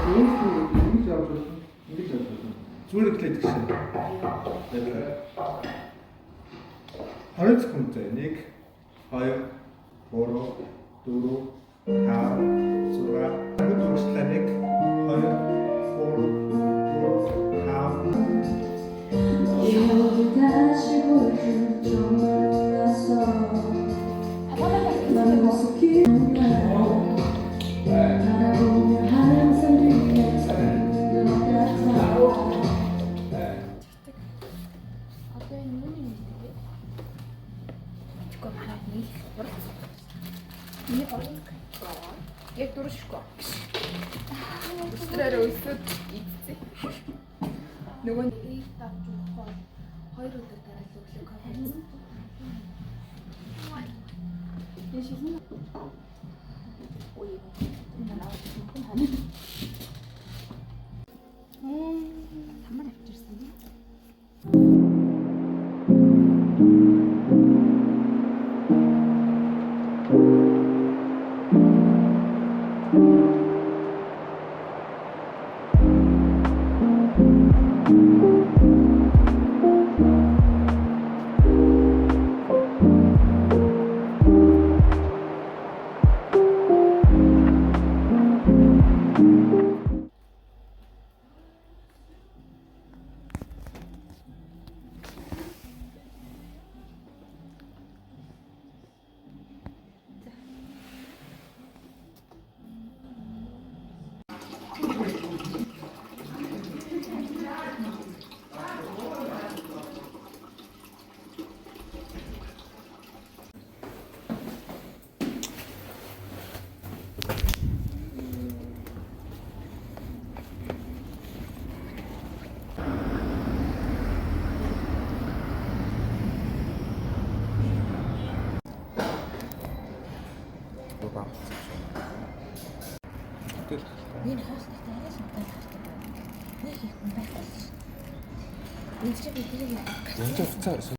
Ингэж авч болно. Ингэж авч болно. Зүгээр ихлээд гэж. Баярлалаа. 20 секунд зэ. 1 2 3 4 5 6 бүгд үргэлжлээ. 1 2 Яг дуршгүй. Өстрээр өсөд ийцээ. Нөгөө нэг давж өгөхгүй. 2 өдөр дараа л өглөө кофе. Яшилнэ. Ой. Энэ наваад хүн хана. Тамар авчирсан. Энэ хаалттай арай шинтэй хардаг. Нэг их хүн байх болсон. Энд чи бидний Янз бүрийн